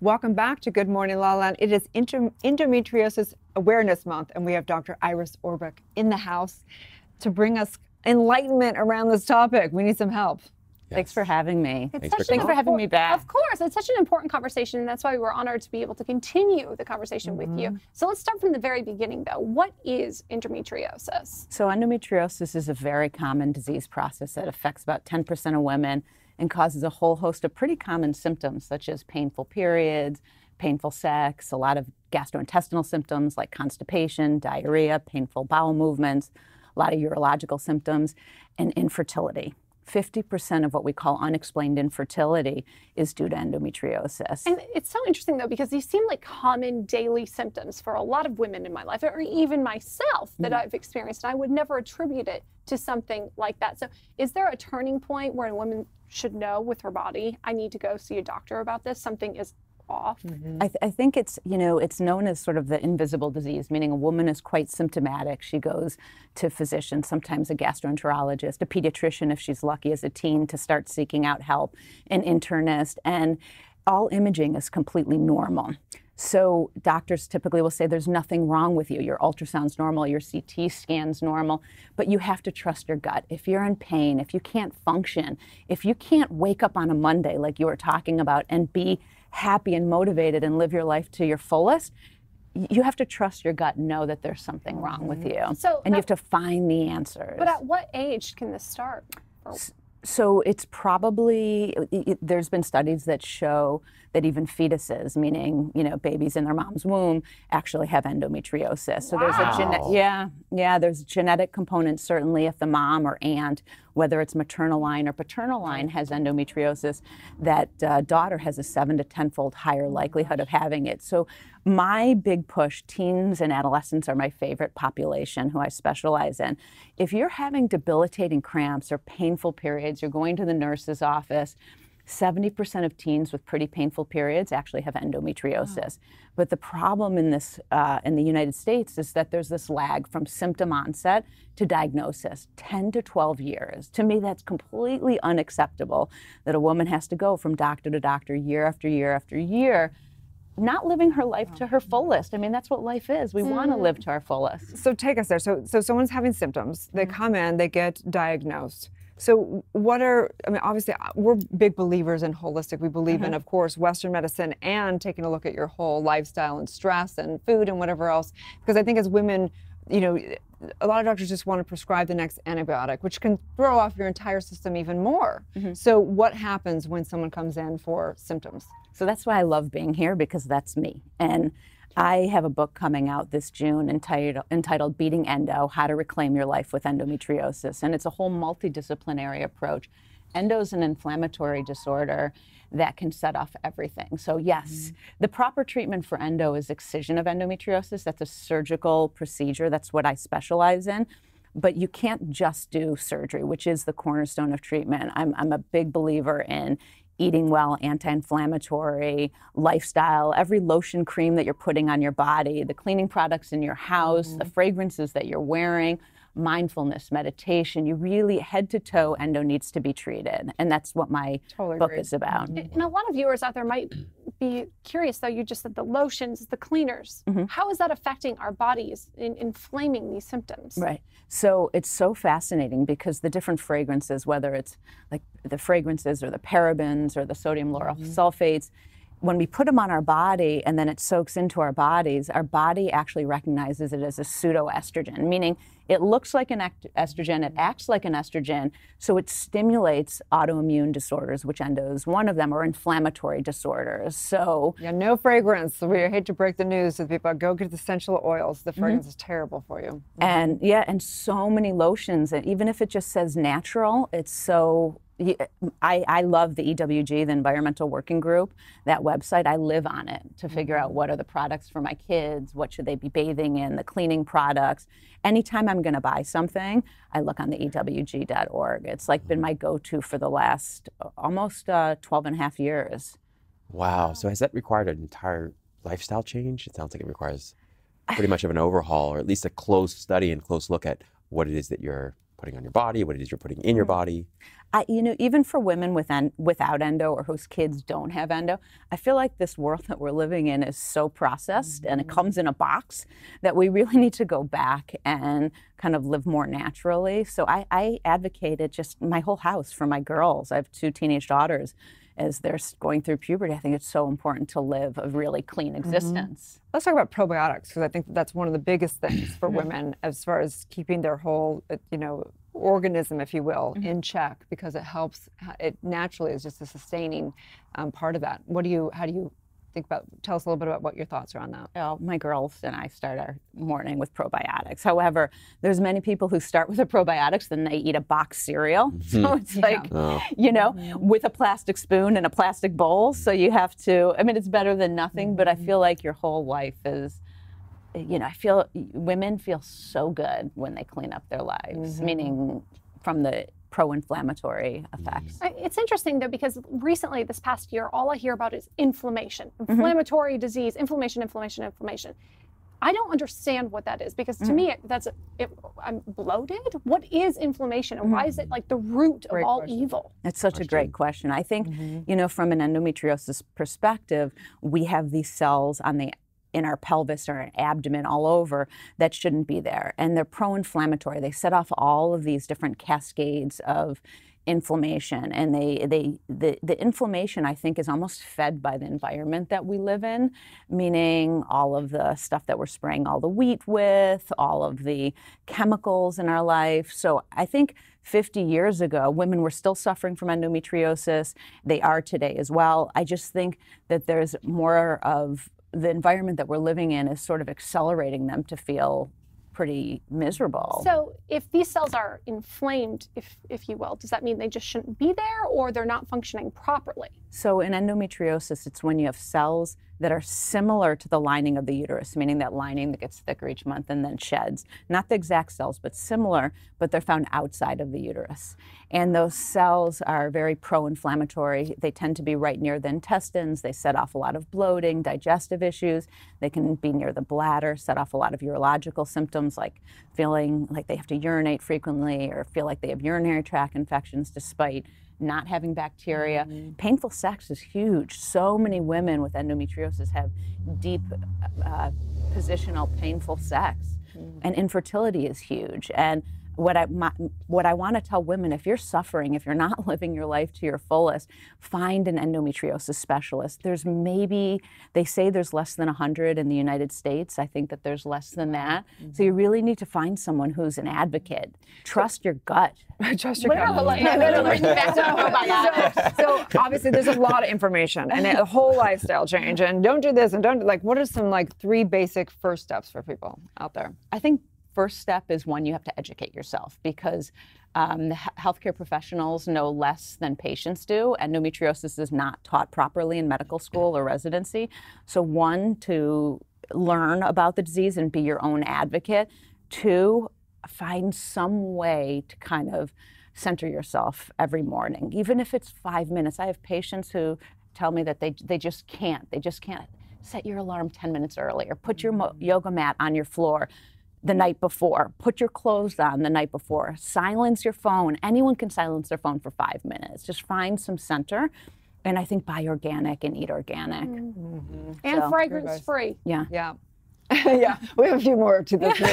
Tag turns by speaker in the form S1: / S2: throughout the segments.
S1: Welcome back to Good Morning LaLa. It is Endometriosis Awareness Month, and we have Dr. Iris Orbuch in the house to bring us enlightenment around this topic. We need some help.
S2: Yes. Thanks for having me.
S3: Thanks
S2: for having me back.
S3: Of course, it's such an important conversation, and that's why we're honored to be able to continue the conversation with you. So let's start from the very beginning, though. What is endometriosis?
S2: So endometriosis is a very common disease process that affects about 10% of women and causes a whole host of pretty common symptoms, such as painful periods, painful sex, a lot of gastrointestinal symptoms like constipation, diarrhea, painful bowel movements, a lot of urological symptoms, and infertility. 50% of what we call unexplained infertility is due to endometriosis.
S3: And it's so interesting, though, because these seem like common daily symptoms for a lot of women in my life, or even myself, that I've experienced. And I would never attribute it to something like that. So is there a turning point where a woman should know with her body, I need to go see a doctor about this, something is off?
S2: I think it's, it's known as sort of the invisible disease, meaning a woman is quite symptomatic. She goes to physicians, sometimes a gastroenterologist, a pediatrician if she's lucky as a teen, to start seeking out help, an internist, and all imaging is completely normal. So doctors typically will say there's nothing wrong with you. Your ultrasound's normal, your CT scan's normal, but you have to trust your gut. If you're in pain, if you can't function, if you can't wake up on a Monday like you were talking about and be happy and motivated and live your life to your fullest, you have to trust your gut and know that there's something wrong with you. And you have to find the answers.
S3: But at what age can this start?
S2: So it's probably, there's been studies that show that even fetuses, meaning, babies in their mom's womb, actually have endometriosis. So there's there's a genetic component, certainly if the mom or aunt, whether it's maternal line or paternal line, has endometriosis, that daughter has a 7 to 10-fold higher likelihood of having it. So my big push, teens and adolescents are my favorite population who I specialize in. If you're having debilitating cramps or painful periods, you're going to the nurse's office, 70% of teens with pretty painful periods actually have endometriosis. But the problem in this, in the United States, is that there's this lag from symptom onset to diagnosis, 10 to 12 years. To me, that's completely unacceptable that a woman has to go from doctor to doctor year after year after year, not living her life to her fullest. I mean, that's what life is. We want to live to our fullest.
S1: So take us there. So someone's having symptoms. They come in, they get diagnosed. So obviously we're big believers in holistic. We believe in, of course, Western medicine and taking a look at your whole lifestyle and stress and food and whatever else. Because I think as women, a lot of doctors just want to prescribe the next antibiotic, which can throw off your entire system even more. So what happens when someone comes in for symptoms?
S2: So that's why I love being here, because that's me. And I have a book coming out this June entitled Beating Endo, How to Reclaim Your Life with Endometriosis. And it's a whole multidisciplinary approach. Endo is an inflammatory disorder that can set off everything. So yes, the proper treatment for endo is excision of endometriosis. That's a surgical procedure. That's what I specialize in. But you can't just do surgery, which is the cornerstone of treatment. I'm a big believer in eating well, anti-inflammatory, lifestyle, every lotion, cream that you're putting on your body, the cleaning products in your house, the fragrances that you're wearing, mindfulness, meditation. You really, head to toe, endo needs to be treated. And that's what my book is about.
S3: And a lot of viewers out there might be curious, though. You just said the lotions, the cleaners. How is that affecting our bodies in inflaming these symptoms?
S2: Right. So it's so fascinating because the different fragrances, whether it's like the fragrances or the parabens or the sodium lauryl sulfates, when we put them on our body and then it soaks into our bodies, our body actually recognizes it as a pseudoestrogen, meaning it looks like an estrogen, it acts like an estrogen, so it stimulates autoimmune disorders, which endo is one of them, or inflammatory disorders. So
S1: yeah, no fragrance. We hate to break the news to people. Go get the essential oils. The fragrance is terrible for you.
S2: And and so many lotions, and even if it just says natural, it's so. I love the EWG, the Environmental Working Group, that website. I live on it to figure out what are the products for my kids, what should they be bathing in, the cleaning products. Anytime I'm going to buy something, I look on the EWG.org. It's like been my go-to for the last almost 12 and a half years.
S4: Wow. So has that required an entire lifestyle change? It sounds like it requires pretty much of an overhaul, or at least a close study and close look at what it is that you're putting on your body, what it is you're putting in your body.
S2: Even for women without endo or whose kids don't have endo, I feel like this world that we're living in is so processed and it comes in a box that we really need to go back and kind of live more naturally. So I advocated just my whole house for my girls. I have 2 teenage daughters. As they're going through puberty, I think it's so important to live a really clean existence.
S1: Let's talk about probiotics, because I think that's one of the biggest things for women as far as keeping their whole, organism, if you will, in check, because it helps. It naturally is just a sustaining part of that. How do you think about? Tell us a little bit about what your thoughts are on that.
S2: Well, my girls and I start our morning with probiotics. However, there's many people who start with the probiotics, then they eat a box cereal. So it's like, with a plastic spoon and a plastic bowl. So you have to, it's better than nothing, but I feel like your whole life is, I feel women feel so good when they clean up their lives, meaning from the pro-inflammatory effects.
S3: It's interesting though, because recently this past year, all I hear about is inflammation, inflammatory disease, inflammation. I don't understand what that is, because to me, I'm bloated. What is inflammation, and why is it like the root of all evil?
S2: It's such a great question. I think, from an endometriosis perspective, we have these cells in our pelvis or our abdomen all over that shouldn't be there. And they're pro-inflammatory. They set off all of these different cascades of inflammation. And the inflammation, I think, is almost fed by the environment that we live in, meaning all of the stuff that we're spraying all the wheat with, all of the chemicals in our life. So I think 50 years ago, women were still suffering from endometriosis. They are today as well. I just think that there's more of the environment that we're living in is sort of accelerating them to feel pretty miserable.
S3: So if these cells are inflamed, if you will, does that mean they just shouldn't be there, or they're not functioning properly?
S2: So in endometriosis, it's when you have cells that are similar to the lining of the uterus, meaning that lining that gets thicker each month and then sheds. Not the exact cells, but similar, but they're found outside of the uterus. And those cells are very pro-inflammatory. They tend to be right near the intestines. They set off a lot of bloating, digestive issues. They can be near the bladder, set off a lot of urological symptoms like feeling like they have to urinate frequently or feel like they have urinary tract infections despite not having bacteria. Painful sex is huge. So many women with endometriosis have deep positional painful sex, and infertility is huge. And what I want to tell women, if you're suffering, if you're not living your life to your fullest, find an endometriosis specialist. They say there's less than 100 in the United States. I think that there's less than that. So you really need to find someone who's an advocate. Trust your gut.
S1: Trust your gut. So obviously there's a lot of information and a whole lifestyle change, and don't do this and don't, what are some 3 basic first steps for people out there?
S2: I think first step is one, you have to educate yourself, because the healthcare professionals know less than patients do. Endometriosis is not taught properly in medical school or residency. So 1, to learn about the disease and be your own advocate. 2, find some way to kind of center yourself every morning, even if it's 5 minutes. I have patients who tell me that they just can't. Set your alarm 10 minutes earlier. Put your yoga mat on your floor the night before. Put your clothes on the night before. Silence your phone. Anyone can silence their phone for 5 minutes. Just find some center. And I think buy organic and eat organic.
S3: And fragrance free.
S2: Yeah.
S1: Yeah. Yeah, we have a few more to this.
S3: Well,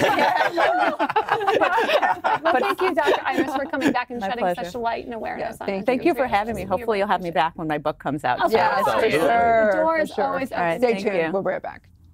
S3: thank you, Dr. Iris, for coming back and shedding such light and awareness on this.
S2: Thank you for having me. Hopefully you'll have me back when my book comes out.
S3: Yes, for sure. The door is
S1: for sure.
S3: always open.
S2: All right,
S1: Stay tuned. We'll be right back.